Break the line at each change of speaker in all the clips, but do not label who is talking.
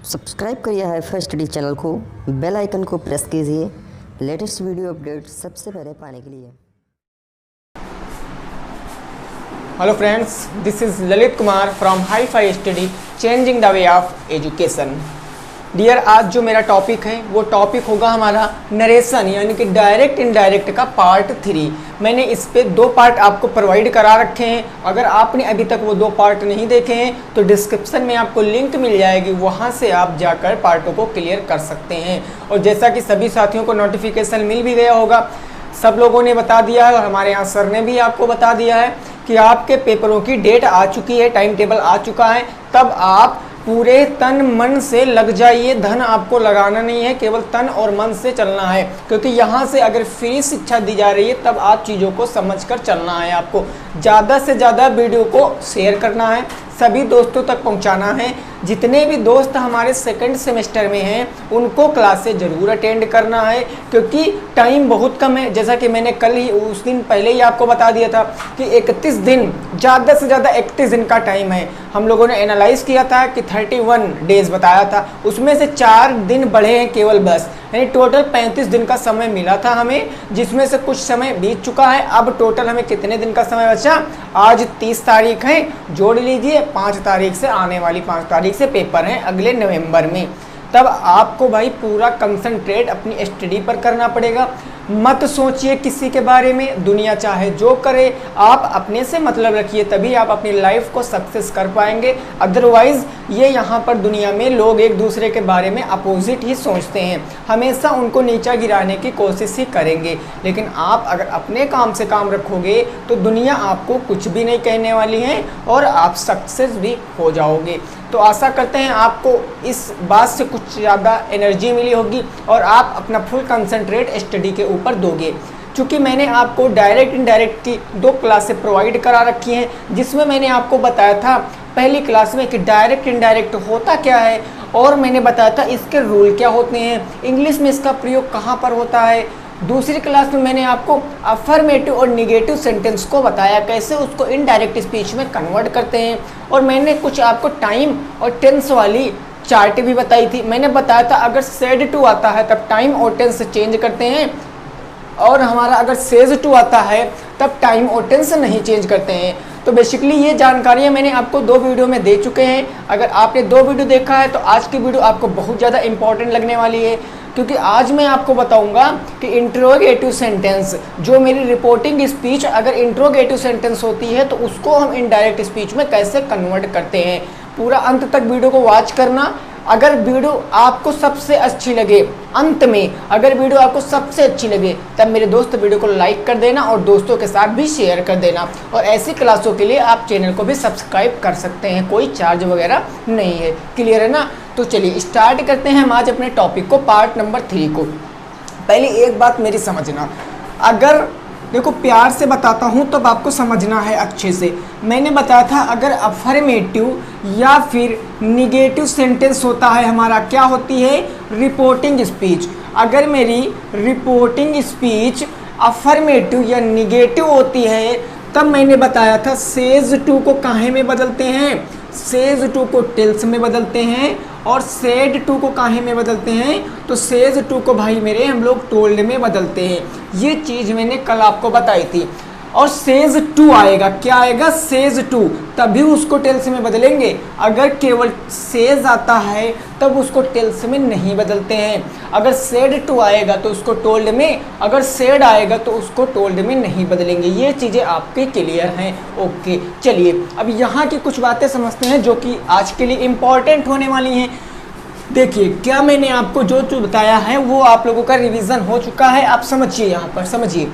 Subscribe करिए HiFi study channel को, bell icon को प्रेस कीजिए लेटेस्ट वीडियो अपडेट सबसे पहले पाने के लिए।
Hello friends, this is Lalit Kumar from HiFi study changing the way of education. Dear, आज जो मेरा टॉपिक है वो टॉपिक होगा हमारा नरेशन यानी कि डायरेक्ट इनडायरेक्ट का पार्ट 3। मैंने इस पे 2 पार्ट आपको प्रोवाइड करा रखे हैं। अगर आपने अभी तक वो 2 पार्ट नहीं देखे हैं तो डिस्क्रिप्शन में आपको लिंक मिल जाएगी, वहाँ से आप जाकर पार्टों को क्लियर कर सकते हैं। और जैसा कि सभी साथियों को नोटिफिकेशन मिल भी गया होगा, सब लोगों ने बता दिया है और हमारे यहाँ सर ने भी आपको बता दिया है कि आपके पेपरों की डेट आ चुकी है, टाइम टेबल आ चुका है। तब आप पूरे तन मन से लग जाइए। धन आपको लगाना नहीं है, केवल तन और मन से चलना है, क्योंकि यहाँ से अगर फ्री शिक्षा दी जा रही है तब आप चीज़ों को समझकर चलना है। आपको ज़्यादा से ज़्यादा वीडियो को शेयर करना है, सभी दोस्तों तक पहुँचाना है। जितने भी दोस्त हमारे सेकंड सेमेस्टर में हैं उनको क्लासेस ज़रूर अटेंड करना है, क्योंकि टाइम बहुत कम है। जैसा कि मैंने कल ही उस दिन पहले ही आपको बता दिया था कि 31 दिन, ज़्यादा से ज़्यादा 31 दिन का टाइम है। हम लोगों ने एनालाइज किया था कि 31 डेज़ बताया था, उसमें से 4 दिन बढ़े हैं केवल बस, यानी टोटल 35 दिन का समय मिला था हमें, जिसमें से कुछ समय बीत चुका है। अब टोटल हमें कितने दिन का समय बचा? आज 30 तारीख है, जोड़ लीजिए 5 तारीख से, आने वाली 5 तारीख से पेपर हैं अगले नवंबर में। तब आपको भाई पूरा कंसंट्रेट अपनी स्टडी पर करना पड़ेगा। मत सोचिए किसी के बारे में, दुनिया चाहे जो करे, आप अपने से मतलब रखिए, तभी आप अपनी लाइफ को सक्सेस कर पाएंगे। अदरवाइज ये यहाँ पर दुनिया में लोग एक दूसरे के बारे में अपोजिट ही सोचते हैं, हमेशा उनको नीचा गिराने की कोशिश ही करेंगे। लेकिन आप अगर अपने काम से काम रखोगे तो दुनिया आपको कुछ भी नहीं कहने वाली है और आप सक्सेस भी हो जाओगे। तो आशा करते हैं आपको इस बात से कुछ ज़्यादा एनर्जी मिली होगी और आप अपना फुल कंसंट्रेट स्टडी के ऊपर दोगे। क्योंकि मैंने आपको डायरेक्ट इनडायरेक्ट की 2 क्लासेस प्रोवाइड करा रखी हैं, जिसमें मैंने आपको बताया था पहली क्लास में कि डायरेक्ट इनडायरेक्ट होता क्या है, और मैंने बताया था इसके रूल क्या होते हैं, इंग्लिश में इसका प्रयोग कहाँ पर होता है। दूसरी क्लास में मैंने आपको अफर्मेटिव और निगेटिव सेंटेंस को बताया, कैसे उसको इनडायरेक्ट स्पीच में कन्वर्ट करते हैं। और मैंने कुछ आपको टाइम और टेंस वाली चार्ट भी बताई थी। मैंने बताया था अगर सेड टू आता है तब टाइम और टेंस चेंज करते हैं, और हमारा अगर सेज टू आता है तब टाइम और टेंस नहीं चेंज करते हैं। तो बेसिकली ये जानकारियाँ मैंने आपको 2 वीडियो में दे चुके हैं। अगर आपने 2 वीडियो देखा है तो आज की वीडियो आपको बहुत ज़्यादा इंपॉर्टेंट लगने वाली है, क्योंकि आज मैं आपको बताऊंगा कि इंट्रोगेटिव सेंटेंस, जो मेरी रिपोर्टिंग स्पीच अगर इंट्रोगेटिव सेंटेंस होती है तो उसको हम इनडायरेक्ट स्पीच में कैसे कन्वर्ट करते हैं। पूरा अंत तक वीडियो को वॉच करना। अगर वीडियो आपको सबसे अच्छी लगे, अंत में अगर वीडियो आपको सबसे अच्छी लगे तब मेरे दोस्त वीडियो को लाइक कर देना और दोस्तों के साथ भी शेयर कर देना। और ऐसी क्लासों के लिए आप चैनल को भी सब्सक्राइब कर सकते हैं, कोई चार्ज वगैरह नहीं है। क्लियर है ना? तो चलिए स्टार्ट करते हैं हम आज अपने टॉपिक को, पार्ट नंबर 3 को। पहले एक बात मेरी समझना, अगर देखो प्यार से बताता हूँ तब आपको समझना है अच्छे से। मैंने बताया था अगर अफर्मेटिव या फिर निगेटिव सेंटेंस होता है हमारा, क्या होती है? Reporting speech. अगर मेरी रिपोर्टिंग स्पीच अफर्मेटिव या निगेटिव होती है तब मैंने बताया था सेज टू को काहे में बदलते हैं? सेज टू को टेल्स में बदलते हैं। और सेड टू को काहे में बदलते हैं? तो सेज टू को भाई मेरे हम लोग टोल्ड में बदलते हैं। ये चीज़ मैंने कल आपको बताई थी। और सेज टू आएगा, क्या आएगा? सेज टू, तभी उसको टेल्स में बदलेंगे। अगर केवल सेज आता है तब उसको टेल्स में नहीं बदलते हैं। अगर सेड टू आएगा तो उसको टोल्ड में, अगर सेड आएगा तो उसको टोल्ड में नहीं बदलेंगे। ये चीज़ें आपके क्लियर हैं? ओके, चलिए अब यहाँ की कुछ बातें समझते हैं जो कि आज के लिए इम्पॉर्टेंट होने वाली हैं। देखिए, क्या मैंने आपको जो बताया है वो आप लोगों का रिवीजन हो चुका है। आप समझिए, यहाँ पर समझिए।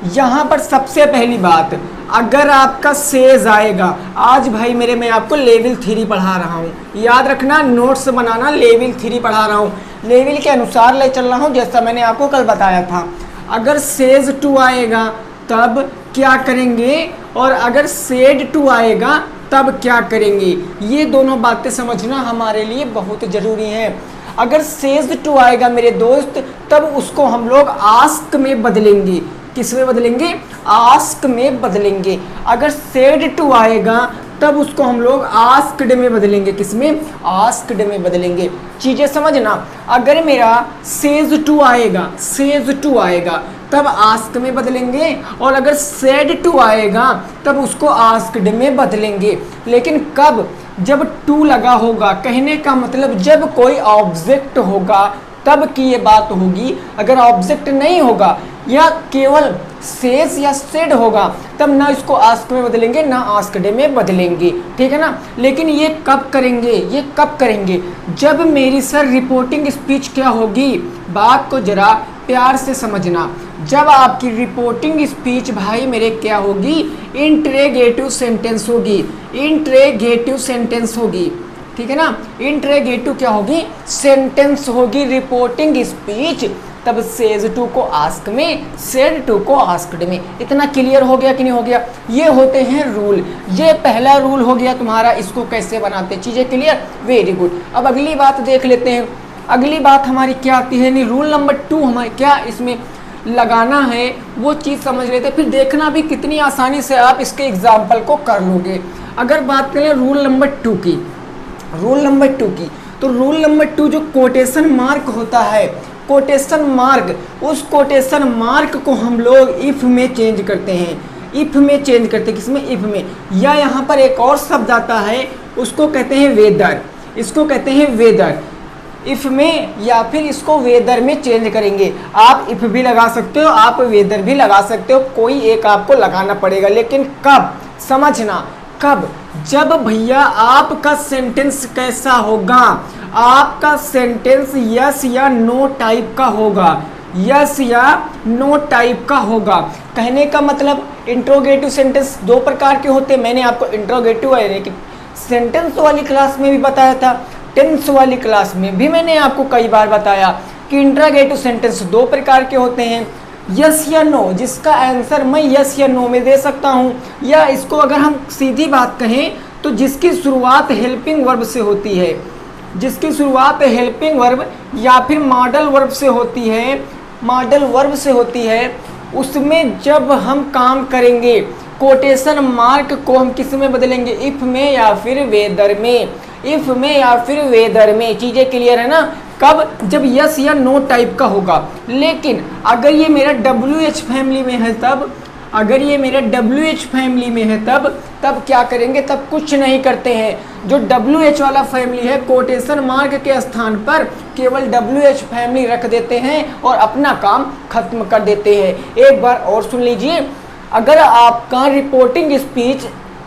यहाँ पर सबसे पहली बात, अगर आपका सेज आएगा, आज भाई मेरे मैं आपको लेवल 3 पढ़ा रहा हूँ, याद रखना, नोट्स बनाना, लेवल 3 पढ़ा रहा हूँ, लेवल के अनुसार ले चल रहा हूँ, जैसा मैंने आपको कल बताया था। अगर सेज 2 आएगा तब क्या करेंगे, और अगर सेड 2 आएगा तब क्या करेंगे, ये दोनों बातें समझना हमारे लिए बहुत ज़रूरी है। अगर सेज 2 आएगा मेरे दोस्त तब उसको हम लोग आस्क में बदलेंगे। किस में बदलेंगे? आस्क में बदलेंगे। अगर सेड टू आएगा तब उसको हम लोग आस्क्ड में बदलेंगे। किसमें? आस्क्ड में बदलेंगे। चीजें समझना, अगर मेरा सेज टू आएगा, सेज टू आएगा तब आस्क में बदलेंगे, और अगर सेड टू आएगा तब उसको आस्क्ड में बदलेंगे। लेकिन कब? जब टू लगा होगा। कहने का मतलब जब कोई ऑब्जेक्ट होगा तब की ये बात होगी। अगर ऑब्जेक्ट नहीं होगा या केवल सेज या सेड होगा तब ना इसको आस्क में बदलेंगे ना आस्क्ड में बदलेंगे, ठीक है ना। लेकिन ये कब करेंगे? ये कब करेंगे? जब मेरी सर रिपोर्टिंग स्पीच क्या होगी? बात को जरा प्यार से समझना। जब आपकी रिपोर्टिंग स्पीच भाई मेरे क्या होगी? इंटरेगेटिव सेंटेंस होगी, इंटरेगेटिव सेंटेंस होगी, ठीक है ना। इंटरेगेटिव क्या होगी? सेंटेंस होगी रिपोर्टिंग स्पीच। तब सेज टू को आस्क में, सेड टू को आस्क्ड में। इतना क्लियर हो गया कि नहीं हो गया? ये होते हैं रूल। ये पहला रूल हो गया तुम्हारा। इसको कैसे बनाते? चीजें क्लियर? Very good. अब अगली बात देख लेते हैं। अगली बात हमारी क्या आती है? नहीं, रूल नंबर 2 हमारे क्या इसमें लगाना है वो चीज़ समझ लेते हैं, फिर देखना भी कितनी आसानी से आप इसके एग्जाम्पल को कर लोगे। अगर बात करें रूल नंबर 2 की, रूल नंबर 2 की, तो रूल नंबर 2 जो कोटेशन मार्क होता है, कोटेशन मार्क, उस कोटेशन मार्क को हम लोग इफ में चेंज करते हैं। इफ में चेंज करते हैं। किसमें? इफ में। या यहाँ पर एक और शब्द आता है, उसको कहते हैं वेदर। इसको कहते हैं वेदर। इफ में या फिर इसको वेदर में चेंज करेंगे। आप इफ भी लगा सकते हो, आप वेदर भी लगा सकते हो, कोई एक आपको लगाना पड़ेगा। लेकिन कब? समझना, कब? जब भैया आपका सेंटेंस कैसा होगा? आपका सेंटेंस यस या नो टाइप का होगा, यस या नो टाइप का होगा। कहने का मतलब इंट्रोगेटिव सेंटेंस 2 प्रकार के होते हैं। मैंने आपको इंट्रोगेटिव सेंटेंस वाली क्लास में भी बताया था, टेंस वाली क्लास में भी मैंने आपको कई बार बताया कि इंट्रोगेटिव सेंटेंस 2 प्रकार के होते हैं, यस या नो, जिसका आंसर मैं यस या नो में दे सकता हूं। या इसको अगर हम सीधी बात कहें तो जिसकी शुरुआत हेल्पिंग वर्ब से होती है, जिसकी शुरुआत हेल्पिंग वर्ब या फिर मॉडल वर्ब से होती है, मॉडल वर्ब से होती है, उसमें जब हम काम करेंगे कोटेशन मार्क को हम किस में बदलेंगे? इफ में या फिर वेदर में, इफ में या फिर वेदर में। चीजें क्लियर है ना? कब? जब यस या नो टाइप का होगा। लेकिन अगर ये मेरा WH फैमिली में है तब, अगर ये मेरा WH फैमिली में है तब क्या करेंगे? तब कुछ नहीं करते हैं। जो WH वाला फैमिली है कोटेशन मार्क के स्थान पर केवल WH फैमिली रख देते हैं और अपना काम खत्म कर देते हैं। एक बार और सुन लीजिए, अगर आपका रिपोर्टिंग स्पीच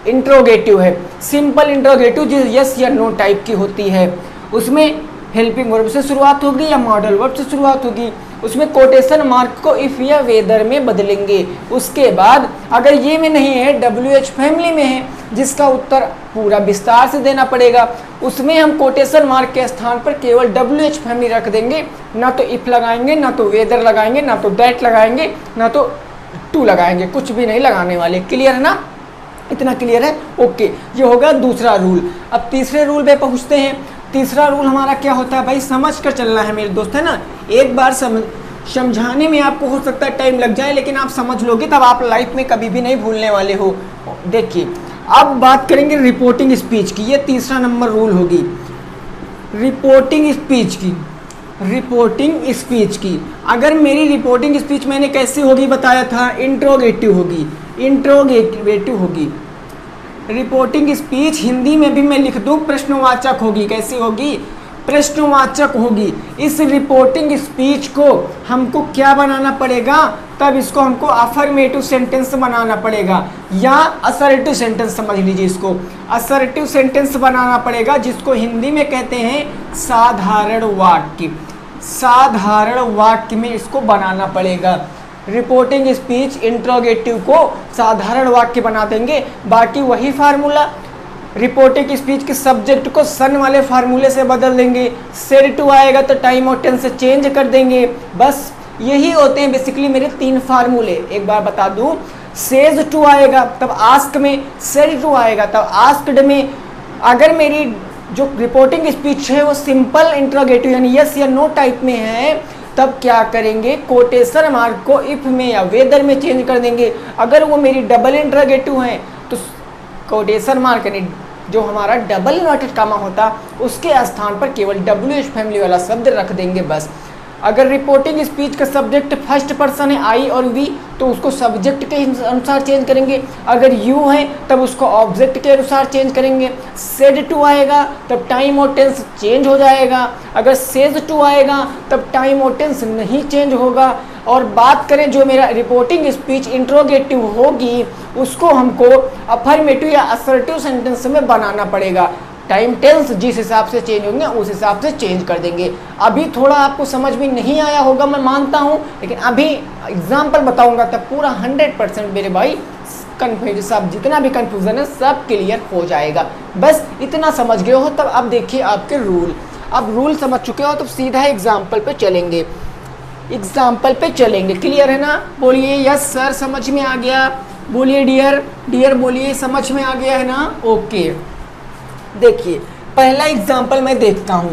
इंट्रोगेटिव है, सिंपल इंट्रोगेटिव जो यस या नो टाइप की होती है, उसमें हेल्पिंग वर्ब से शुरुआत होगी या मॉडल वर्ब से शुरुआत होगी, उसमें कोटेशन मार्क को इफ या वेदर में बदलेंगे। उसके बाद अगर ये में नहीं है, WH फैमिली में है, जिसका उत्तर पूरा विस्तार से देना पड़ेगा, उसमें हम कोटेशन मार्क के स्थान पर केवल WH फैमिली रख देंगे। ना तो इफ लगाएंगे, ना तो वेदर लगाएंगे, ना तो दैट लगाएंगे, ना तो टू लगाएंगे, कुछ भी नहीं लगाने वाले। क्लियर है ना? इतना क्लियर है? ओके, ये होगा दूसरा रूल। अब तीसरे रूल पे पहुंचते हैं। तीसरा रूल हमारा क्या होता है भाई? समझ कर चलना है मेरे दोस्त, है ना। एक बार समझाने में आपको हो सकता है टाइम लग जाए, लेकिन आप समझ लोगे तब आप लाइफ में कभी भी नहीं भूलने वाले हो। देखिए, अब बात करेंगे रिपोर्टिंग स्पीच की। ये तीसरा नंबर रूल होगी रिपोर्टिंग स्पीच की। रिपोर्टिंग स्पीच की, अगर मेरी रिपोर्टिंग स्पीच मैंने कैसे होगी बताया था? इंट्रोगेटिव होगी, इंट्रोगेटिव होगी। रिपोर्टिंग स्पीच हिंदी में भी मैं लिख दूं प्रश्नवाचक होगी। कैसी होगी? प्रश्नवाचक होगी। इस रिपोर्टिंग स्पीच को हमको क्या बनाना पड़ेगा? तब इसको हमको अफर्मेटिव सेंटेंस बनाना पड़ेगा, या असर्टिव सेंटेंस समझ लीजिए इसको। असर्टिव सेंटेंस बनाना पड़ेगा, जिसको हिंदी में कहते हैं साधारण वाक्य। साधारण वाक्य में इसको बनाना पड़ेगा। रिपोर्टिंग स्पीच इंट्रोगेटिव को साधारण वाक्य बना देंगे। बाकी वही फार्मूला, रिपोर्टिंग स्पीच के सब्जेक्ट को सन वाले फार्मूले से बदल देंगे। सेड टू आएगा तो टाइम और टेंस से चेंज कर देंगे। बस यही होते हैं बेसिकली मेरे 3 फार्मूले। एक बार बता दूं, सेज टू आएगा तब आस्क में, सेड टू आएगा तब आस्क्ड में। अगर मेरी जो रिपोर्टिंग स्पीच है वो सिंपल इंट्रोगेटिव यानी यस या नो टाइप में है, तब क्या करेंगे? कोटेशन मार्क को इफ में या वेदर में चेंज कर देंगे। अगर वो मेरी डबल इंट्रोगेटिव है तो कोटेशन मार्क यानी जो हमारा डबल इन्वर्टेड कामा होता उसके स्थान पर केवल WH फैमिली वाला शब्द रख देंगे बस। अगर रिपोर्टिंग स्पीच का सब्जेक्ट फर्स्ट पर्सन है आई और वी तो उसको सब्जेक्ट के अनुसार चेंज करेंगे। अगर यू है तब उसको ऑब्जेक्ट के अनुसार चेंज करेंगे। सेड टू आएगा तब टाइम और टेंस चेंज हो जाएगा। अगर सेज टू आएगा तब टाइम और टेंस नहीं चेंज होगा। और बात करें जो मेरा रिपोर्टिंग स्पीच इंट्रोगेटिव होगी उसको हमको अफर्मेटिव या असर्टिव सेंटेंस में बनाना पड़ेगा। टाइम टेंस जिस हिसाब से चेंज होंगे उस हिसाब से चेंज कर देंगे। अभी थोड़ा आपको समझ में नहीं आया होगा मैं मानता हूँ, लेकिन अभी एग्जाम्पल बताऊंगा तब पूरा 100% मेरे भाई कन्फ्यूज सब जितना भी कन्फ्यूजन है सब क्लियर हो जाएगा। बस इतना समझ गए हो तब अब देखिए आपके रूल। अब रूल समझ चुके हो तो सीधा एग्जाम्पल पे चलेंगे। एग्जाम्पल पे चलेंगे, क्लियर है ना? बोलिए यस सर समझ में आ गया। बोलिए डियर, डियर बोलिए समझ में आ गया है ना? ओके देखिए पहला एग्जाम्पल मैं देखता हूँ।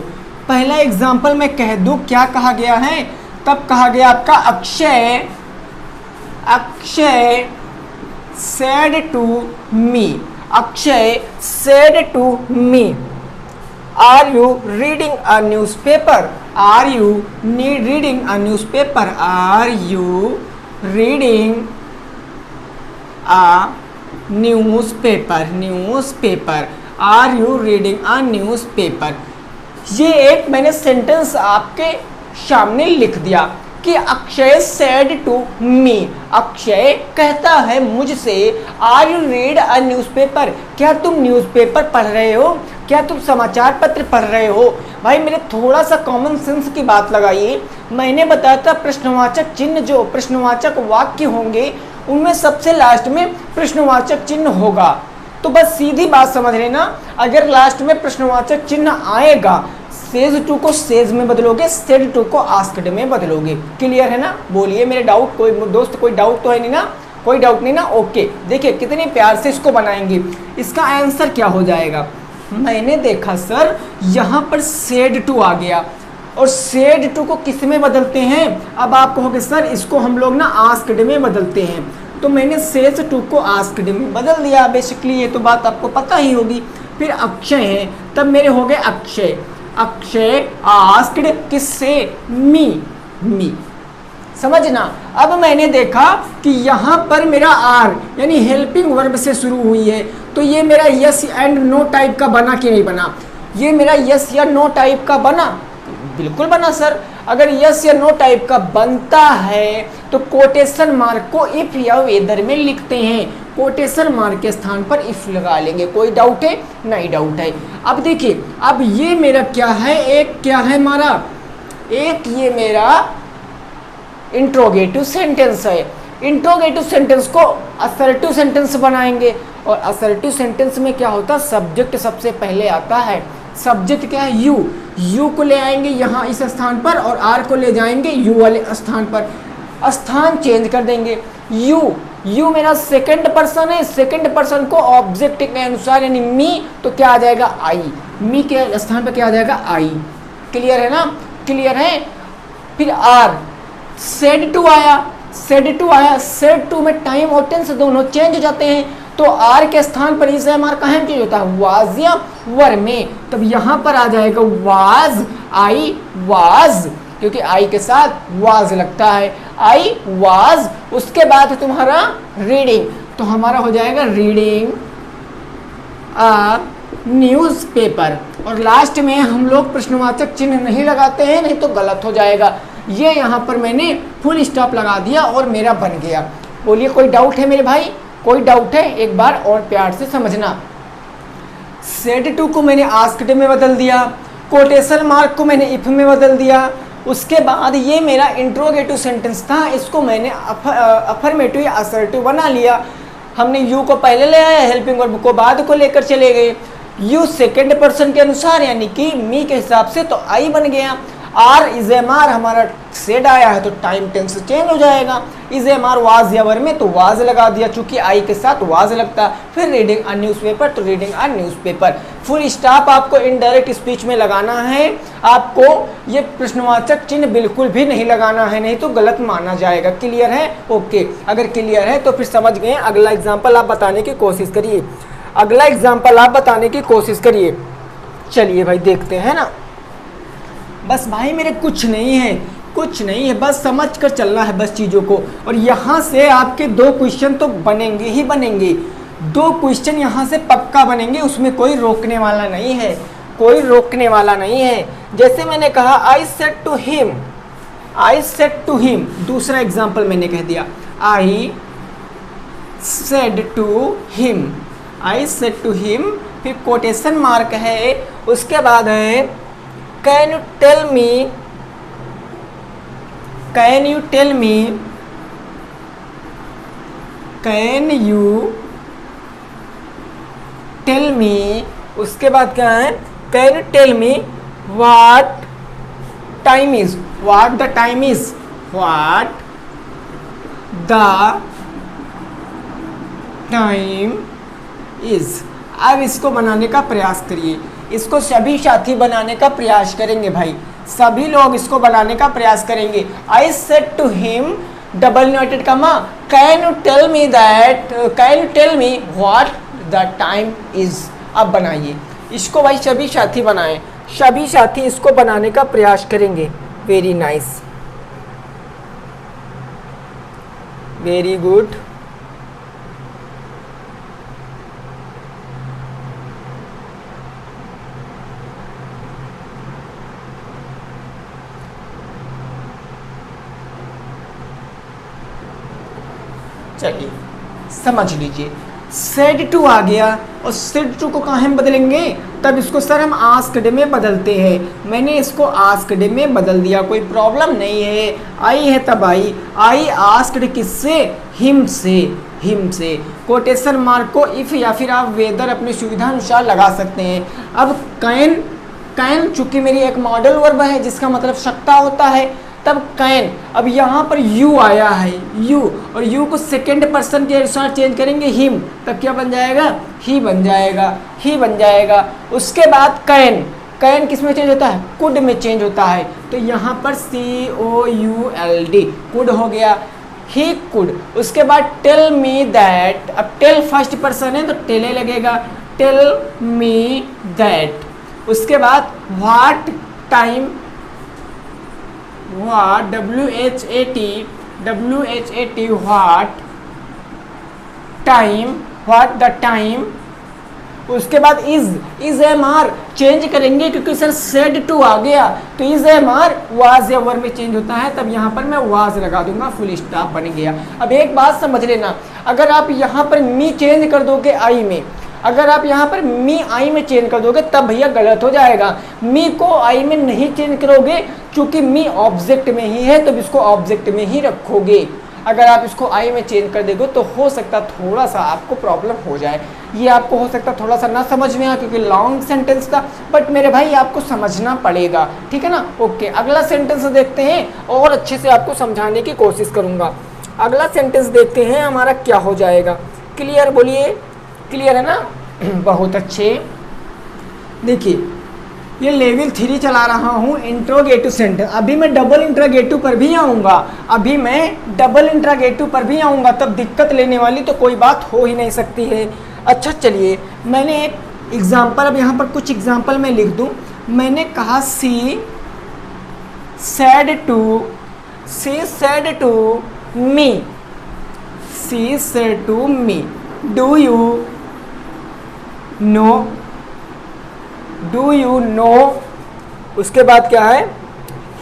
पहला एग्जाम्पल मैं कह दूँ क्या कहा गया है। तब कहा गया आपका Akshay Akshay said to me. Akshay said to me are you reading a newspaper. Are you reading a newspaper. Are you reading a newspaper. Newspaper are you reading a newspaper. ये एक मैंने सेंटेंस आपके सामने लिख दिया कि Akshay said to me. Akshay कहता है मुझसे are you read a newspaper. क्या तुम न्यूज़पेपर पढ़ रहे हो? क्या तुम समाचार पत्र पढ़ रहे हो? भाई मेरे थोड़ा सा कॉमन सेंस की बात लगाइए। मैंने बताया था प्रश्नवाचक चिन्ह जो प्रश्नवाचक वाक्य होंगे उनमें सबसे लास्ट में प्रश्नवाचक चिन्ह होगा। तो बस सीधी बात समझ लेना, अगर लास्ट में प्रश्नवाचक चिन्ह आएगा सेज टू को सेज में बदलोगे, सेड टू को आस्क्ड में बदलोगे। क्लियर है ना? बोलिए मेरे डाउट कोई दोस्त कोई डाउट तो है नहीं ना? कोई डाउट नहीं ना? ओके देखिए कितने प्यार से इसको बनाएंगे। इसका आंसर क्या हो जाएगा? मैंने देखा सर यहाँ पर सेड टू आ गया और सेड टू को किस में बदलते हैं? अब आप कहोगे सर इसको हम लोग ना आस्क्ड में बदलते हैं, तो मैंने सेज टू को आस्क्ड में बदल दिया। बेसिकली ये तो बात आपको पता ही होगी। फिर अक्षय है तब मेरे हो गए अक्षय। अक्षय आस्क्ड किससे? मी। मी समझना। अब मैंने देखा कि यहाँ पर मेरा आर यानी हेल्पिंग वर्ब से शुरू हुई है, तो ये मेरा यस एंड नो टाइप का बना कि नहीं बना? ये मेरा यस या नो टाइप का बना? बिल्कुल बना सर। अगर यस या नो टाइप का बनता है तो कोटेशन मार्क को इफ या वेदर में लिखते हैं। कोटेशन मार्क के स्थान पर इफ लगा लेंगे। कोई डाउट है? नहीं डाउट है। अब देखिए अब ये मेरा क्या है? एक क्या है हमारा? एक ये मेरा इंट्रोगेटिव सेंटेंस है। इंट्रोगेटिव सेंटेंस को असर्टिव सेंटेंस बनाएंगे और असर्टिव सेंटेंस में क्या होता है? सब्जेक्ट सबसे पहले आता है। सब्जेक्ट क्या है? यू। यू को ले आएंगे यहाँ इस स्थान पर और आर को ले जाएंगे यू वाले स्थान पर। स्थान चेंज कर देंगे। यू यू मेरा सेकंड पर्सन है। सेकंड पर्सन को ऑब्जेक्ट के अनुसार यानी मी तो क्या आ जाएगा? आई। मी के स्थान पर क्या आ जाएगा? आई। क्लियर है ना? क्लियर है? फिर आर सेड टू आया। सेड टू आया। सेड टू में टाइम और टेंस दोनों चेंज हो जाते हैं, तो आर के स्थान पर इस आर का अहम चीज होता है वाज या वर में। तब यहाँ पर आ जाएगा वाज। आई वाज क्योंकि आई के साथ वाज लगता है। I was. उसके बाद तुम्हारा रीडिंग, तो हमारा हो जाएगा रीडिंग अ न्यूज़पेपर। और लास्ट में हम लोग प्रश्नवाचक चिन्ह नहीं लगाते हैं, नहीं तो गलत हो जाएगा। ये यहाँ पर मैंने फुल स्टॉप लगा दिया और मेरा बन गया। बोलिए कोई डाउट है मेरे भाई? कोई डाउट है? एक बार और प्यार से समझना। सेड टू को मैंने आस्क्ड में बदल दिया। कोटेशन मार्क को मैंने इफ में बदल दिया। उसके बाद ये मेरा इंट्रोगेटिव सेंटेंस था, इसको मैंने अफर्मेटिव या असर्टिव बना लिया। हमने यू को पहले ले आया, हेल्पिंग वर्ब को बाद को लेकर चले गए। यू सेकंड पर्सन के अनुसार यानी कि मी के हिसाब से, तो आई बन गया। आर इज एम आर हमारा सेड आया है तो टाइम टेंस चेंज हो जाएगा। इज एम आर वाज या वर में तो वाज लगा दिया, चूंकि आई के साथ वाज लगता। फिर रीडिंग अ न्यूज़पेपर तो reading a newspaper. Full stop आपको इनडायरेक्ट स्पीच में लगाना है। आपको ये प्रश्नवाचक चिन्ह बिल्कुल भी नहीं लगाना है, नहीं तो गलत माना जाएगा। क्लियर है? ओके। अगर क्लियर है तो फिर समझ गए। अगला एग्जाम्पल आप बताने की कोशिश करिए। अगला एग्जाम्पल आप बताने की कोशिश करिए। चलिए भाई देखते हैं ना। बस भाई मेरे कुछ नहीं है, कुछ नहीं है, बस समझ कर चलना है बस चीज़ों को। और यहाँ से आपके 2 क्वेश्चन तो बनेंगे ही बनेंगे, 2 क्वेश्चन यहाँ से पक्का बनेंगे, उसमें कोई रोकने वाला नहीं है, कोई रोकने वाला नहीं है। जैसे मैंने कहा I said to him, I said to him, दूसरा एग्जाम्पल मैंने कह दिया I said to him, I said to him, फिर कोटेशन मार्क है, उसके बाद है can you tell me, can you tell me, can you tell me, उसके बाद क्या है can you tell me what time is, what the time is, what the time is. अब इसको बनाने का प्रयास करिए, इसको सभी साथी बनाने का प्रयास करेंगे भाई, सभी लोग इसको बनाने का प्रयास करेंगे। I said to him double inverted comma can you tell me that, can you tell me what the time is. अब बनाइए इसको भाई, सभी साथी बनाएं, सभी साथी इसको बनाने का प्रयास करेंगे। Very nice, very good. चलिए समझ लीजिए, सेड टू आ गया और सेड टू को कहाँ हम बदलेंगे, तब इसको सर हम आस्क्ड में बदलते हैं। मैंने इसको आस्क्ड में बदल दिया, कोई प्रॉब्लम नहीं है। आई है तब आई आस्क्ड किससे, हिम से, हिम से। कोटेशन मार्क को इफ या फिर आप वेदर अपनी सुविधा अनुसार लगा सकते हैं। अब कैन, कैन चूंकि मेरी एक मॉडल वर्ब है जिसका मतलब सकता होता है, तब कैन। अब यहाँ पर यू आया है, यू, और यू को सेकेंड पर्सन के अनुसार चेंज करेंगे हिम, तब क्या बन जाएगा, ही बन जाएगा, ही बन जाएगा। उसके बाद कैन, कैन किस में चेंज होता है, कुड में चेंज होता है, तो यहाँ पर COULD, कुड हो गया, ही कुड। उसके बाद टेल मी दैट, अब टेल फर्स्ट पर्सन है तो टेले लगेगा, टेल मी दैट। उसके बाद what time, what WHAT what time, what the time. उसके बाद इज MR चेंज करेंगे क्योंकि सर सेड टू आ गया, तो इज MR वाज या वर में चेंज होता है, तब यहाँ पर मैं वाज लगा दूंगा, फुल स्टॉप बन गया। अब एक बात समझ लेना, अगर आप यहाँ पर मी चेंज कर दोगे आई में, अगर आप यहाँ पर मी आई में चेंज कर दोगे तब भैया गलत हो जाएगा। मी को आई में नहीं चेंज करोगे क्योंकि मी ऑब्जेक्ट में ही है, तो इसको ऑब्जेक्ट में ही रखोगे। अगर आप इसको आई में चेंज कर दोगे तो हो सकता थोड़ा सा आपको प्रॉब्लम हो जाए, ये आपको हो सकता थोड़ा सा ना समझ में आ क्योंकि लॉन्ग सेंटेंस था, बट मेरे भाई आपको समझना पड़ेगा, ठीक है ना। ओके, अगला सेंटेंस देखते हैं और अच्छे से आपको समझाने की कोशिश करूँगा। अगला सेंटेंस देखते हैं हमारा क्या हो जाएगा। क्लियर बोलिए, क्लियर है ना, बहुत अच्छे। देखिए ये लेवल 3 चला रहा हूँ, इंट्रोगेटिव सेंटेंस। अभी मैं डबल इंट्रोगेटिव पर भी आऊँगा, अभी मैं डबल इंट्रोगेटिव पर भी आऊँगा, तब दिक्कत लेने वाली तो कोई बात हो ही नहीं सकती है। अच्छा चलिए, मैंने एक एग्जाम्पल, अब यहाँ पर कुछ एग्जाम्पल मैं लिख दूँ। मैंने कहा she said to me, she said to me, do you know, उसके बाद क्या है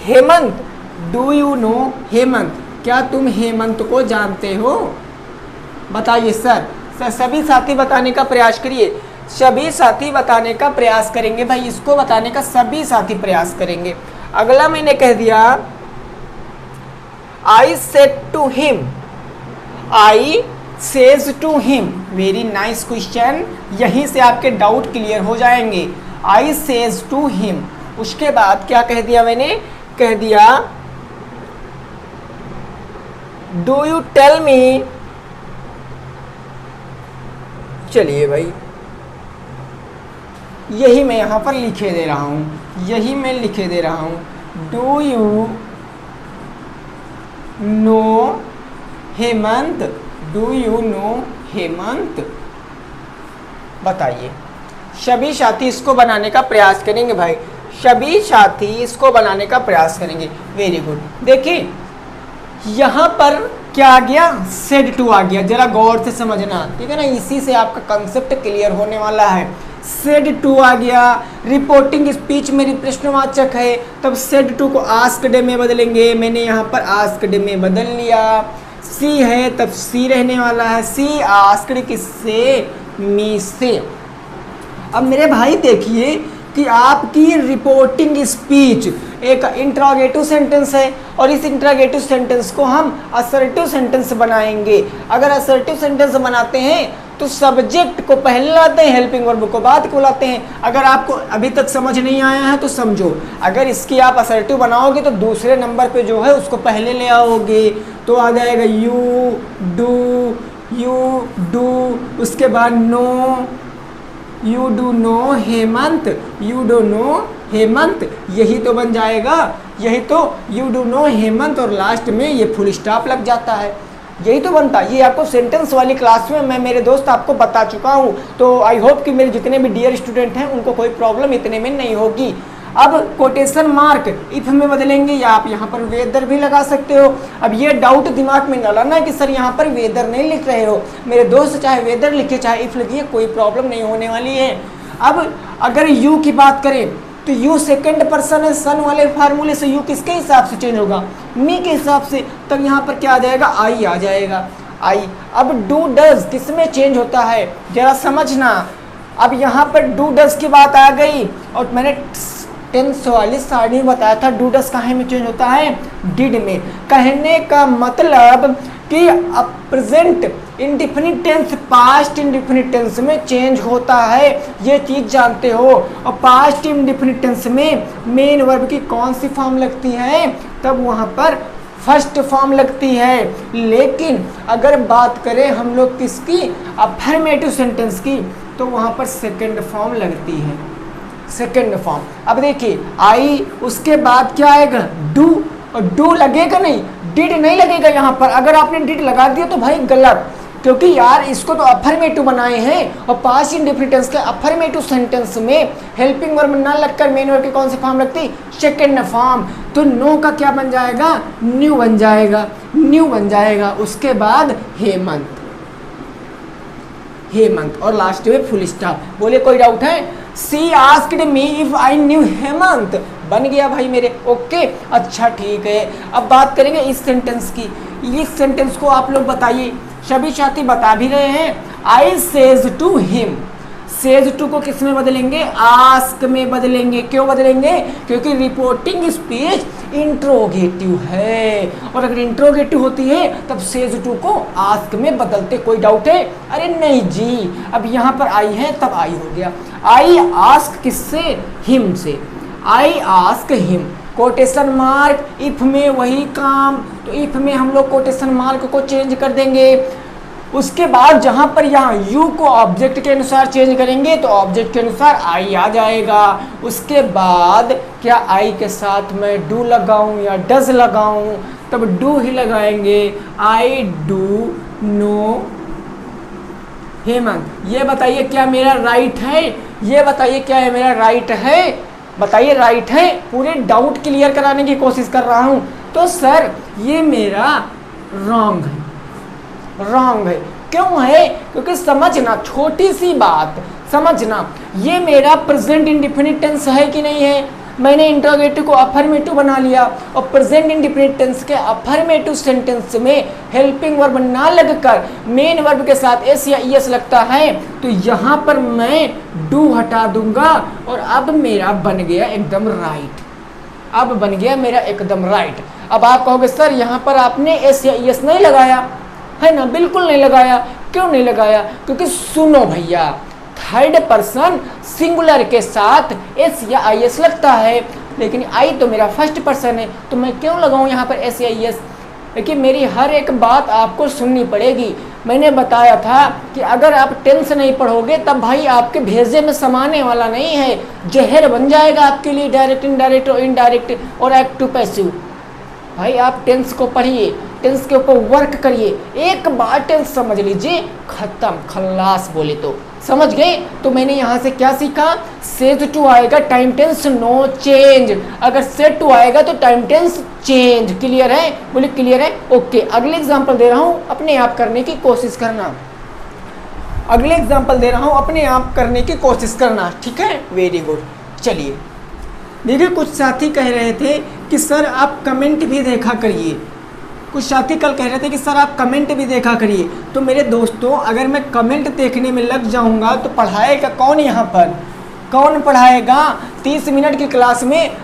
Hemant, do you know Hemant, क्या तुम हेमंत को जानते हो, बताइए सर। सभी साथी बताने का प्रयास करिए, सभी साथी बताने का प्रयास करेंगे भाई, इसको बताने का सभी साथी प्रयास करेंगे। अगला मैंने कह दिया I said to him, I says to him. Very nice question, यहीं से आपके डाउट क्लियर हो जाएंगे। आई सेज टू हिम, उसके बाद क्या कह दिया मैंने, कह दिया डू यू टेल मी। चलिए भाई यही मैं यहाँ पर लिखे दे रहा हूँ, यही मैं लिखे दे रहा हूँ, do you know Hemant, do you know Hemant. बताइए। सभी साथी इसको बनाने का प्रयास करेंगे भाई, सभी साथी इसको बनाने का प्रयास करेंगे। Very good. देखिए यहाँ पर क्या आ गया, सेड टू आ गया, जरा गौर से समझना, ठीक है ना, इसी से आपका कंसेप्ट क्लियर होने वाला है। सेड टू आ गया, रिपोर्टिंग स्पीच में प्रश्नवाचक है, तब सेड टू को आस्क्ड में बदलेंगे। मैंने यहाँ पर आस्क्ड में बदल लिया। सी है तब सी रहने वाला है, सी आस्क्ड किससे, मी से। अब मेरे भाई देखिए कि आपकी रिपोर्टिंग स्पीच एक इंट्रोगेटिव सेंटेंस है और इस इंट्रोगेटिव सेंटेंस को हम असर्टिव सेंटेंस बनाएंगे। अगर असर्टिव सेंटेंस बनाते हैं तो सब्जेक्ट को पहले लाते हैं, हेल्पिंग वर्ब को बाद को लाते हैं। अगर आपको अभी तक समझ नहीं आया है तो समझो, अगर इसकी आप असर्टिव बनाओगे तो दूसरे नंबर पे जो है उसको पहले ले आओगे, तो आ जाएगा यू डू, उसके बाद no, you do know Hemant, you do know Hemant, यही तो बन जाएगा, यही तो यू डू नो हेमंत, और लास्ट में ये फुल स्टॉप लग जाता है, यही तो बनता। ये आपको सेंटेंस वाली क्लास में मैं मेरे दोस्त आपको बता चुका हूँ, तो आई होप कि मेरे जितने भी डियर स्टूडेंट हैं उनको कोई प्रॉब्लम इतने में नहीं होगी। अब कोटेशन मार्क इफ में बदलेंगे, या आप यहाँ पर वेदर भी लगा सकते हो। अब ये डाउट दिमाग में न लाना कि सर यहाँ पर वेदर नहीं लिख रहे हो, मेरे दोस्त चाहे वेदर लिखे चाहे इफ लिखिए, कोई प्रॉब्लम नहीं होने वाली है। अब अगर यू की बात करें तो यू सेकंड पर्सन है, सन वाले फार्मूले से यू किसके हिसाब से चेंज होगा, मी के हिसाब से, तब यहाँ पर क्या आ जाएगा, आई आ जाएगा, आई। अब डू डज किस में चेंज होता है जरा समझना। अब यहाँ पर डू डज की बात आ गई और मैंने टेंस वाली सारणी में बताया था डू डज काहे में चेंज होता है, डिड में। कहने का मतलब कि अब present indefinite tense past indefinite tense में चेंज होता है, ये चीज जानते हो। और पास्ट इंडिफिनिट टेंस में मेन वर्ब की कौन सी फॉर्म लगती है, तब वहाँ पर फर्स्ट फॉर्म लगती है। लेकिन अगर बात करें हम लोग किसकी, अफर्मेटिव सेंटेंस की, तो वहाँ पर सेकेंड फॉर्म लगती है, सेकेंड फॉर्म। अब देखिए आई, उसके बाद क्या आएगा, डू, और डू लगेगा नहीं, डिड नहीं लगेगा यहाँ पर। अगर आपने डिड लगा दिया तो भाई गलत, क्योंकि यार इसको तो अफर्मेटिव बनाए हैं और पास्ट इंडेफिनिट टेंस के अफर्मेटिव सेंटेंस में हेल्पिंग वर्ब ना लगकर मेन वर्ब की कौन सी फॉर्म लगती, सेकेंड फॉर्म। तो नो का क्या बन जाएगा, न्यू बन जाएगा, न्यू बन जाएगा। उसके बाद हेमंत, हेमंत, और लास्ट में फुल स्टॉप। बोले कोई डाउट है, she asked me if I knew Hemant, बन गया भाई मेरे, ओके, अच्छा ठीक है। अब बात करेंगे इस सेंटेंस की, इस सेंटेंस को आप लोग बताइए, सभी साथी बता भी रहे हैं। I says to him, says to को किस में बदलेंगे, आस्क में बदलेंगे। क्यों बदलेंगे, क्योंकि रिपोर्टिंग स्पीच इंट्रोगेटिव है, और अगर इंट्रोगेटिव होती है तब सेज टू को आस्क में बदलते। कोई डाउट है, अरे नहीं जी। अब यहाँ पर आई है तब आई हो गया, आई आस्क किससे, हिम से, I ask him. Quotation mark if में वही काम, तो इफ में हम लोग कोटेशन मार्क को चेंज कर देंगे। उसके बाद जहां पर यहाँ यू को ऑब्जेक्ट के अनुसार चेंज करेंगे तो ऑब्जेक्ट के अनुसार आई आ जाएगा। उसके बाद क्या आई के साथ मैं डू लगाऊं या डज लगाऊं, तब डू ही लगाएंगे। I do know Hemant. ये बताइए क्या मेरा राइट है, ये बताइए क्या है मेरा राइट है, बताइए राइट है। पूरे डाउट क्लियर कराने की कोशिश कर रहा हूं। तो सर ये मेरा रॉन्ग है, रॉन्ग है। क्यों है, क्योंकि समझना, छोटी सी बात समझना, ये मेरा प्रेजेंट इंडिफिनिट टेंस है कि नहीं है। मैंने इंट्रोगेटिव को अफर्मेटिव बना लिया और प्रेजेंट इंडिफिनिट टेंस के अफर्मेटिव सेंटेंस में हेल्पिंग वर्ब ना लगकर मेन वर्ब के साथ एस या ईएस लगता है, तो यहाँ पर मैं डू हटा दूंगा और अब मेरा बन गया एकदम राइट, अब बन गया मेरा एकदम राइट। अब आप कहोगे सर यहाँ पर आपने एस या ईएस नहीं लगाया है ना, बिल्कुल नहीं लगाया। क्यों नहीं लगाया, क्योंकि सुनो भैया, थर्ड पर्सन सिंगुलर के साथ एस या आई एस लगता है, लेकिन आई तो मेरा फर्स्ट पर्सन है, तो मैं क्यों लगाऊं यहाँ पर एस या आई एस। देखिए मेरी हर एक बात आपको सुननी पड़ेगी। मैंने बताया था कि अगर आप टेंस नहीं पढ़ोगे तब भाई आपके भेजे में समाने वाला नहीं है, जहर बन जाएगा आपके लिए, डायरेक्ट इनडायरेक्ट और इनडायरेक्ट और एक्टिव पैसिव। भाई आप टेंस को पढ़िए, टेंस के ऊपर वर्क करिए, एक बार टेंस समझ लीजिए, खत्म, खल्लास बोले तो। समझ गए? तो मैंने यहाँ से क्या सीखा, सेड टू आएगा टाइम टेंस नो चेंज, अगर सेड टू आएगा तो टाइम टेंस चेंज। क्लियर है? बोले क्लियर है। ओके, अगले एग्जांपल दे रहा हूँ, अपने आप करने की कोशिश करना। अगले एग्जांपल दे रहा हूँ, अपने आप करने की कोशिश करना। ठीक है, वेरी गुड। चलिए देखिए, कुछ साथी कह रहे थे कि सर आप कमेंट भी देखा करिए। कुछ साथी कल कह रहे थे कि सर आप कमेंट भी देखा करिए। तो मेरे दोस्तों, अगर मैं कमेंट देखने में लग जाऊंगा तो पढ़ाएगा कौन? यहाँ पर कौन पढ़ाएगा? 30 मिनट की क्लास में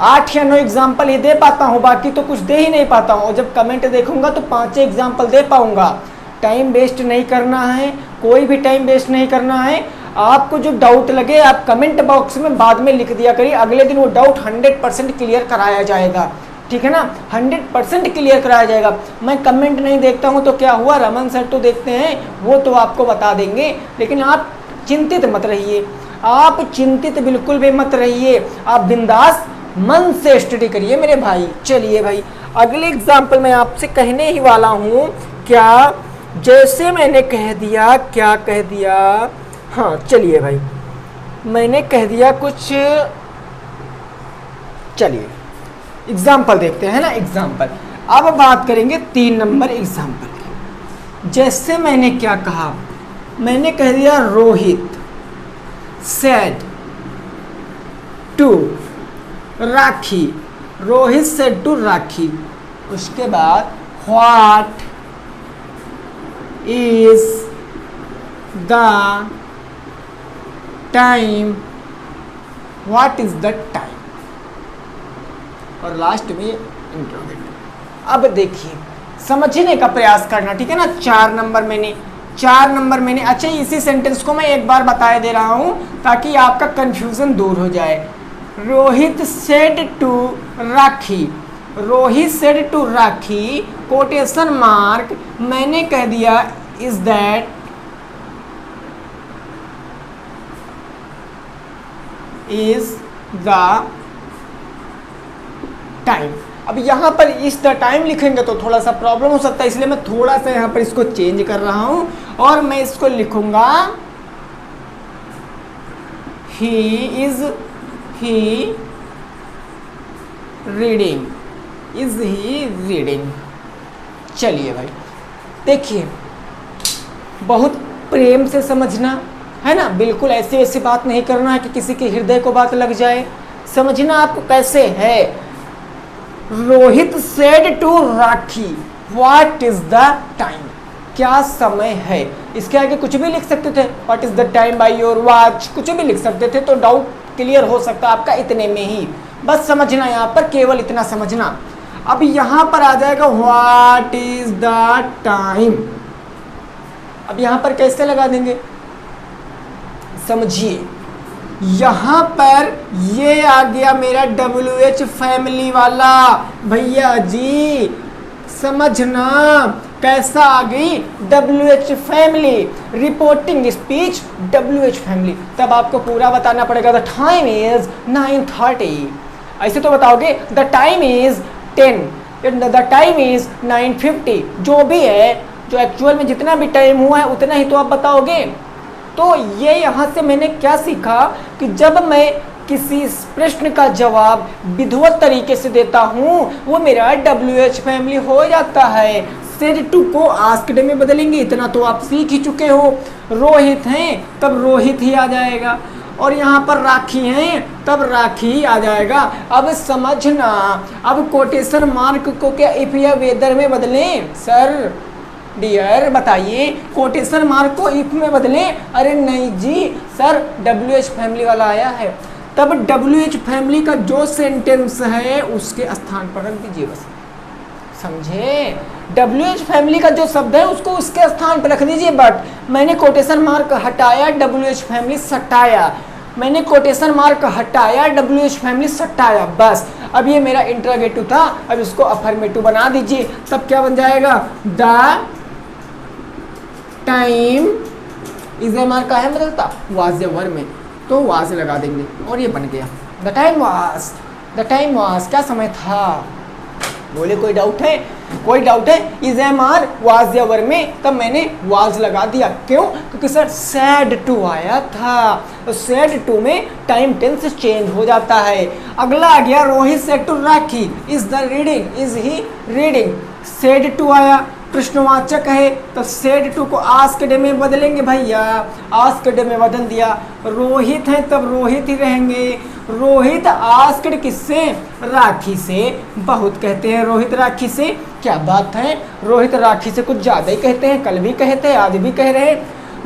8 या 9 एग्जाम्पल ही दे पाता हूँ, बाकी तो कुछ दे ही नहीं पाता हूँ। और जब कमेंट देखूंगा तो 5 एग्जाम्पल दे पाऊंगा। टाइम वेस्ट नहीं करना है, कोई भी टाइम वेस्ट नहीं करना है। आपको जो डाउट लगे आप कमेंट बॉक्स में बाद में लिख दिया करिए, अगले दिन वो डाउट 100% क्लियर कराया जाएगा। ठीक है ना, 100% क्लियर कराया जाएगा। मैं कमेंट नहीं देखता हूँ तो क्या हुआ, रमन सर तो देखते हैं, वो तो आपको बता देंगे। लेकिन आप चिंतित मत रहिए, आप चिंतित बिल्कुल भी मत रहिए, आप बिंदास मन से स्टडी करिए मेरे भाई। चलिए भाई, अगले एग्जाम्पल मैं आपसे कहने ही वाला हूँ। क्या? जैसे मैंने कह दिया, क्या कह दिया? हाँ चलिए भाई, मैंने कह दिया कुछ। चलिए एग्जाम्पल देखते हैं ना, एग्जाम्पल। अब बात करेंगे 3 नंबर एग्जाम्पल की। जैसे मैंने क्या कहा, मैंने कह दिया Rohit said to Rakhi, Rohit said to Rakhi. उसके बाद what is the time, what is the time, और लास्ट में इंट्रोगेटिव। अब देखिए, समझने का प्रयास करना। ठीक है ना, 4 नंबर मैंने अच्छा, इसी सेंटेंस को मैं एक बार बताया दे रहा हूं ताकि आपका कंफ्यूजन दूर हो जाए। Rohit said to Rakhi, Rohit said to Rakhi, quotation mark, मैंने कह दिया is that is the time. अब यहाँ पर इस द टाइम लिखेंगे तो थोड़ा सा प्रॉब्लम हो सकता है, इसलिए मैं थोड़ा सा यहाँ पर इसको चेंज कर रहा हूँ और मैं इसको लिखूंगा ही रीडिंग, इज ही रीडिंग। चलिए भाई देखिए, बहुत प्रेम से समझना है ना, बिल्कुल ऐसी वैसी बात नहीं करना है कि किसी के हृदय को बात लग जाए। समझना आपको कैसे है। Rohit said to Rakhi what is the time, क्या समय है। इसके आगे कुछ भी लिख सकते थे, what is the time by your watch, कुछ भी लिख सकते थे, तो डाउट क्लियर हो सकता है आपका इतने में ही। बस समझना, यहाँ पर केवल इतना समझना। अब यहाँ पर आ जाएगा व्हाट इज द टाइम। अब यहाँ पर कैसे लगा देंगे, समझिए। यहाँ पर ये आ गया मेरा WH फैमिली वाला, भैया जी समझना कैसा आ गई WH family, reporting speech WH family. तब आपको पूरा बताना पड़ेगा, द टाइम इज 9:30, ऐसे तो बताओगे the time is 10, the time is 9:50, जो भी है, जो एक्चुअल में जितना भी टाइम हुआ है उतना ही तो आप बताओगे। तो ये यहाँ से मैंने क्या सीखा कि जब मैं किसी प्रश्न का जवाब विधिवत तरीके से देता हूँ वो मेरा WH फैमिली हो जाता है। सेड टू को आस्क्ड में बदलेंगे, इतना तो आप सीख ही चुके हो। रोहित हैं तब रोहित ही आ जाएगा, और यहाँ पर राखी हैं तब राखी ही आ जाएगा। अब समझना, अब कोटेशन मार्क को क्या इफ या वेदर में बदलें? सर डियर बताइए, कोटेशन मार्क को इफ में बदलें? अरे नहीं जी सर, WH फैमिली वाला आया है, तब WH फैमिली का जो सेंटेंस है उसके स्थान पर रख दीजिए बस, समझे? WH फैमिली का जो शब्द है उसको उसके स्थान पर रख दीजिए। बट मैंने कोटेशन मार्क हटाया, WH फैमिली सटाया, मैंने कोटेशन मार्क हटाया, WH फैमिली सटाया, बस। अब ये मेरा इंटरोगेटिव था, अब इसको अफर्मेटिव बना दीजिए, तब क्या बन जाएगा? The time is a mark का है बदलता वाज वर में, तो वाज लगा देंगे और ये बन गया the time was. The time was क्या समय था? बोले कोई डाउट है, कोई डाउट है? इज एम आर वाज या वर में, तब मैंने वाज लगा दिया। क्यों? क्योंकि सर सैड टू आया था, तो सैड टू में टाइम टेंस चेंज हो जाता है। अगला आ गया Rohit said to Rakhi, is the reading, is he reading. Said to आया, प्रश्नवाचक है, तो सेड टू को आस्क्ड में बदलेंगे भैया, आस्क्ड में बदल दिया। रोहित है तब रोहित ही रहेंगे। रोहित आस्क्ड किससे? राखी से। बहुत कहते हैं रोहित राखी से, क्या बात है, रोहित राखी से कुछ ज़्यादा ही कहते हैं, कल भी कहते हैं, आज भी कह रहे हैं।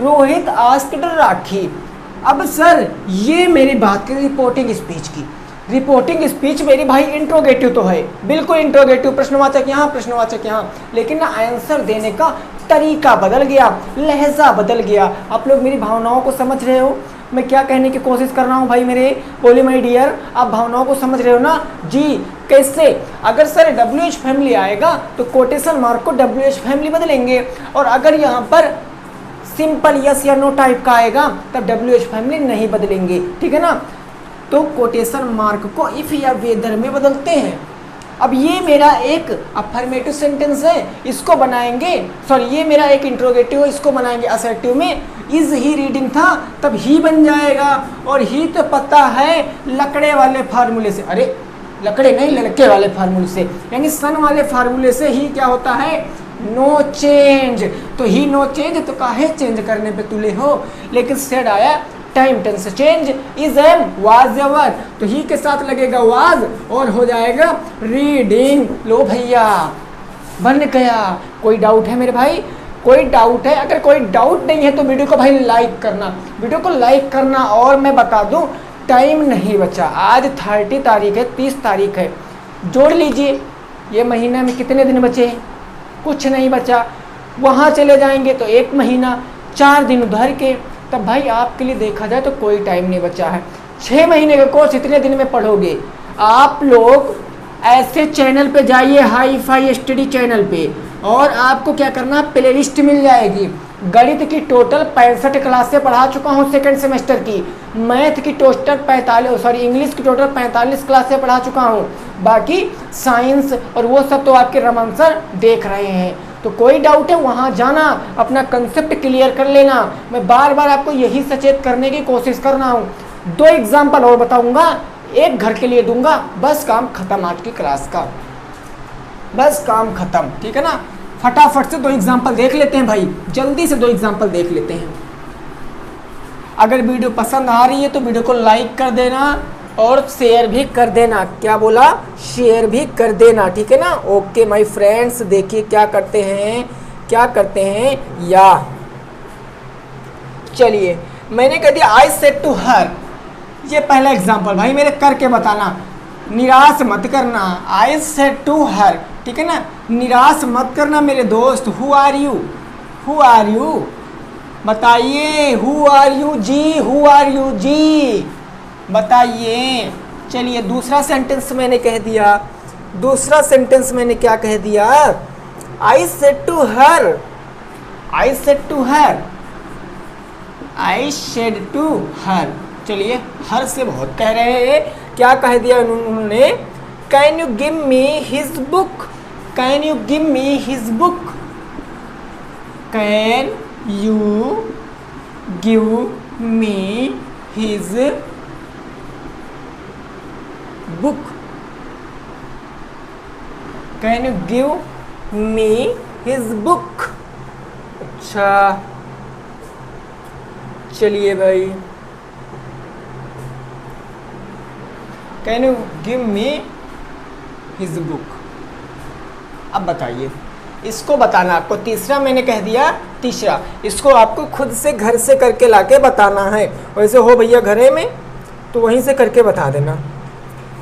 रोहित आस्क्ड राखी। अब सर ये मेरी बात की रिपोर्टिंग स्पीच की, रिपोर्टिंग स्पीच मेरी भाई इंट्रोगेटिव तो है, बिल्कुल इंट्रोगेटिव, प्रश्नवाचक यहाँ प्रश्नवाचक यहाँ, लेकिन ना आंसर देने का तरीका बदल गया, लहजा बदल गया। आप लोग मेरी भावनाओं को समझ रहे हो, मैं क्या कहने की कोशिश कर रहा हूँ भाई मेरे बोले माय डियर, आप भावनाओं को समझ रहे हो ना जी? कैसे? अगर सर WH फैमिली आएगा तो कोटेशन मार्क को WH फैमिली बदलेंगे, और अगर यहाँ पर सिंपल यस या नो टाइप का आएगा तब WH फैमिली नहीं बदलेंगे, ठीक है ना? तो कोटेशन मार्क को इफ या वेदर में बदलते हैं। अब ये मेरा एक अफर्मेटिव सेंटेंस है, इसको बनाएंगे, सॉरी ये मेरा एक इंट्रोगेटिव है, इसको बनाएंगे असर्टिव में। इज ही रीडिंग था तब ही बन जाएगा, और ही तो पता है लकड़े वाले फार्मूले से, अरे लकड़े नहीं लड़के वाले फार्मूले से, यानी सन वाले फार्मूले से ही क्या होता है? No change. तो ही नो चेंज, तो काहे चेंज करने पे तुले हो? लेकिन सेड आया time tense change, is am was या वर, तो ही के साथ लगेगा वाज और हो जाएगा रीडिंग। लो भैया बन गया। कोई डाउट है मेरे भाई? कोई डाउट है? अगर कोई डाउट नहीं है तो वीडियो को भाई लाइक करना, वीडियो को लाइक करना। और मैं बता दूं टाइम नहीं बचा, आज 30 तारीख है, 30 तारीख है, जोड़ लीजिए ये महीना में कितने दिन बचे हैं? कुछ नहीं बचा। वहाँ चले जाएंगे तो 1 महीना, 4 दिन उधर के, तब भाई आपके लिए देखा जाए तो कोई टाइम नहीं बचा है। 6 महीने का कोर्स इतने दिन में पढ़ोगे आप लोग। ऐसे चैनल पे जाइए, हाई फाई स्टडी चैनल पे, और आपको क्या करना, प्लेलिस्ट मिल जाएगी। गणित की टोटल 65 क्लासें पढ़ा चुका हूँ सेकंड सेमेस्टर की, मैथ की टोटल 45, सॉरी इंग्लिश की टोटल 45 क्लासें पढ़ा चुका हूँ, बाकी साइंस और वो सब तो आपके रमन सर देख रहे हैं। तो कोई डाउट है वहाँ जाना, अपना कंसेप्ट क्लियर कर लेना। मैं बार बार आपको यही सचेत करने की कोशिश कर रहा हूँ। 2 एग्जाम्पल और बताऊँगा, एक घर के लिए दूंगा, बस काम खत्म आज की क्लास का, बस काम खत्म, ठीक है ना? फटाफट से 2 एग्जाम्पल देख लेते हैं भाई, जल्दी से 2 एग्जाम्पल देख लेते हैं। अगर वीडियो पसंद आ रही है तो वीडियो को लाइक कर देना और शेयर भी कर देना। क्या बोला? शेयर भी कर देना, ठीक है ना? ओके माय फ्रेंड्स, देखिए क्या करते हैं, क्या करते हैं या चलिए मैंने कह दिया आई सेड टू हर, ये पहला एग्जाम्पल भाई मेरे करके बताना, निराश मत करना। आई सेड टू हर, ठीक है ना? निराश मत करना मेरे दोस्त। Who are you, who are you बताइए, हु आर यू जी, हु आर यू जी बताइए। चलिए दूसरा सेंटेंस मैंने कह दिया, दूसरा सेंटेंस मैंने क्या कह दिया? I said to her, I said to her, I said to her. चलिए हर से बहुत कह रहे हैं, क्या कह दिया उन्होंने? Can you give me his book, can you give me his book, can you give me his book, can you give me his book. अच्छा चलिए भाई, can you give me his book. अब बताइए, इसको बताना आपको। तीसरा मैंने कह दिया, तीसरा इसको आपको खुद से घर से करके लाके बताना है। वैसे हो भैया घरे में तो वहीं से करके बता देना।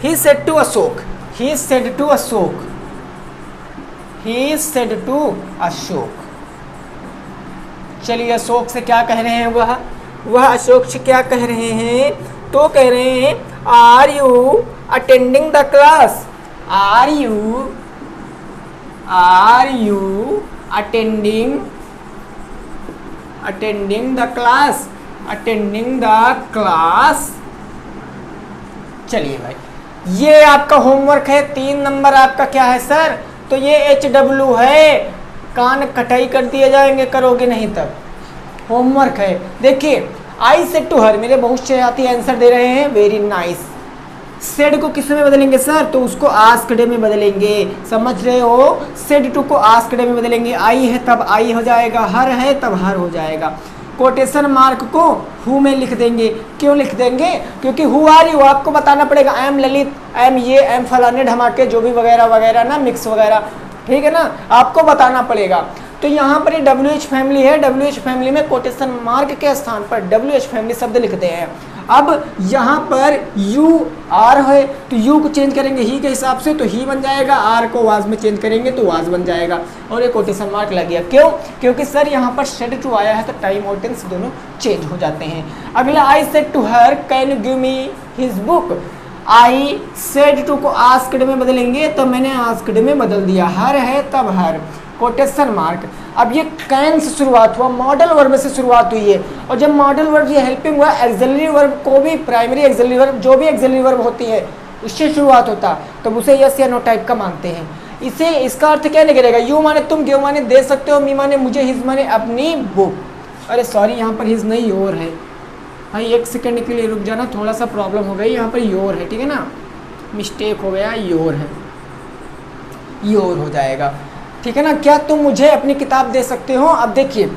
He said to Ashok, he said to Ashok, he said to Ashok. चलिए अशोक से क्या कह रहे हैं? वह अशोक से क्या कह रहे हैं? तो कह रहे हैं are you attending the class, are you attending the class, attending the class. चलिए भाई ये आपका होमवर्क है। 3 नंबर आपका क्या है सर? तो ये HW है, कान कटाई कर दिए जाएंगे, करोगे नहीं तब। होमवर्क है। देखिए, आई सेड टू हर, मेरे बहुत से साथी आंसर दे रहे हैं, वेरी नाइस। सेड को किस में बदलेंगे सर? तो उसको आस्क्ड में बदलेंगे, समझ रहे हो? सेड टू को आस्क्ड में बदलेंगे। आई है तब आई हो जाएगा, हर है तब हर हो जाएगा। कोटेशन मार्क को हु में लिख देंगे। क्यों लिख देंगे? क्योंकि हु आर यू आपको बताना पड़ेगा। I am Lalit, I am ये, आई एम फलाने ढमाके, जो भी वगैरह वगैरह ना, मिक्स वगैरह, ठीक है ना, आपको बताना पड़ेगा। तो यहाँ पर ये WH फैमिली है, WH फैमिली में कोटेशन मार्क के स्थान पर WH फैमिली शब्द लिखते हैं। अब यहाँ पर यू आर है, तो यू को चेंज करेंगे ही के हिसाब से, तो ही बन जाएगा। आर को वाज में चेंज करेंगे तो वाज बन जाएगा, और ये कोटेशन मार्क लग गया। क्यों? क्योंकि सर यहाँ पर सेड टू आया है, तो टाइम और टेंस दोनों चेंज हो जाते हैं। अगला, I said to her can you give me his book. I said to को आस्क्ड में बदलेंगे, तो मैंने आस्क्ड में बदल दिया। हर है तब हर, कोटेशन मार्क। अब ये कैन से शुरुआत हुआ, मॉडल वर्ब से शुरुआत हुई है, और जब मॉडल वर्ब ये हेल्पिंग हुआ, एक्सिलरी वर्ब को भी, प्राइमरी एक्सिलरी वर्ब, जो भी एक्सिलरी वर्ब होती है उससे शुरुआत होता, तो उसे यस या नो टाइप का मानते हैं। इसे, इसका अर्थ क्या निकलेगा? यू माने तुम, गिव माने दे सकते हो, मी माने मुझे, हिज माने अपनी बुक। अरे सॉरी, यहाँ पर हिज नहीं योर है भाई, 1 सेकंड के लिए रुक जाना, थोड़ा सा प्रॉब्लम हो गई। यहाँ पर योर है, ठीक है ना, मिस्टेक हो गया, योर है, योर हो जाएगा, ठीक है ना। क्या तुम मुझे अपनी किताब दे सकते हो? अब देखिए,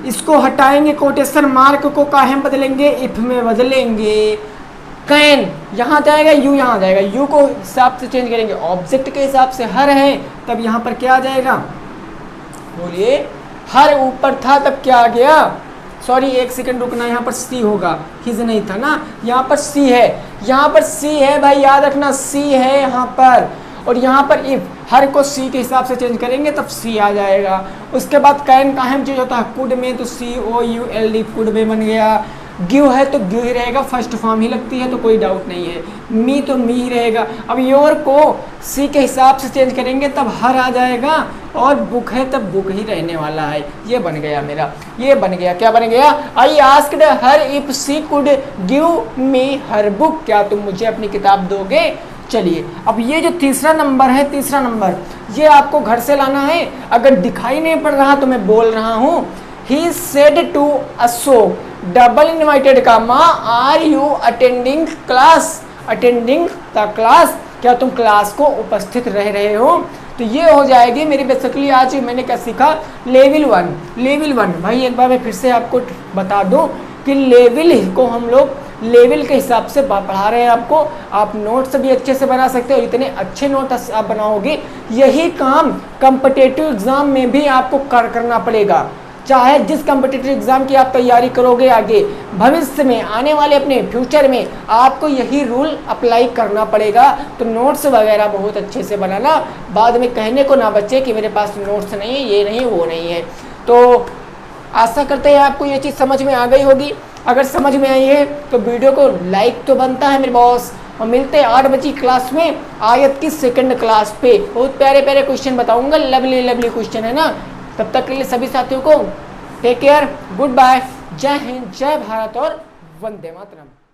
इसको हटाएंगे, कोटेशन मार्क को काहे में बदलेंगे? इफ में बदलेंगे। कैन यहाँ जाएगा, यू यहाँ जाएगा, यू को हिसाब से चेंज करेंगे, ऑब्जेक्ट के हिसाब से। हर है तब यहाँ पर क्या आ जाएगा? बोलिए, हर ऊपर था तब क्या आ गया? सॉरी 1 सेकंड रुकना, यहाँ पर सी होगा, हिज नहीं था ना, यहाँ पर सी है, यहाँ पर सी है भाई, याद रखना सी है यहाँ पर। और यहाँ पर इफ, हर को सी के हिसाब से चेंज करेंगे तब सी आ जाएगा। उसके बाद कैन काहे में चेंज होता है? कुड में, तो COULD कुड में बन गया। गिव है तो गिव ही रहेगा, फर्स्ट फॉर्म ही लगती है, तो कोई डाउट नहीं है। मी तो मी ही रहेगा। अब योर को सी के हिसाब से चेंज करेंगे तब हर आ जाएगा, और बुक है तब बुक ही रहने वाला है। ये बन गया मेरा, ये बन गया। क्या बन गया? I asked her if she could give me her book, क्या तुम मुझे अपनी किताब दोगे? चलिए, अब ये जो तीसरा नंबर है, तीसरा नंबर ये आपको घर से लाना है। अगर दिखाई नहीं पड़ रहा तो मैं बोल रहा हूँ। He said to Ashok, double inverted का, माँ are you attending class? Attending the class, क्या तुम क्लास को उपस्थित रह रहे हो? तो ये हो जाएगी मेरी। बेसिकली आज मैंने क्या सीखा? लेवल 1। लेवल 1 भाई, एक बार मैं फिर से आपको बता दूं कि लेवल को हम लोग लेवल के हिसाब से पढ़ा रहे हैं आपको। आप नोट्स भी अच्छे से बना सकते हो, इतने अच्छे नोट्स आप बनाओगे, यही काम कॉम्पिटिटिव एग्जाम में भी आपको करना पड़ेगा। चाहे जिस कॉम्पिटिटिव एग्जाम की आप तैयारी करोगे आगे भविष्य में, आने वाले अपने फ्यूचर में, आपको यही रूल अप्लाई करना पड़ेगा। तो नोट्स वगैरह बहुत अच्छे से बनाना, बाद में कहने को ना बचे कि मेरे पास नोट्स नहीं है, ये नहीं, वो नहीं है। तो आशा करते हैं आपको ये चीज़ समझ में आ गई होगी। अगर समझ में आई है तो वीडियो को लाइक तो बनता है मेरे बॉस, और मिलते हैं 8 बजे क्लास में, आयत की सेकंड क्लास पे। बहुत प्यारे प्यारे क्वेश्चन बताऊंगा, लवली लवली क्वेश्चन है ना। तब तक के लिए सभी साथियों को टेक केयर, गुड बाय, जय हिंद, जय भारत और वंदे मातरम।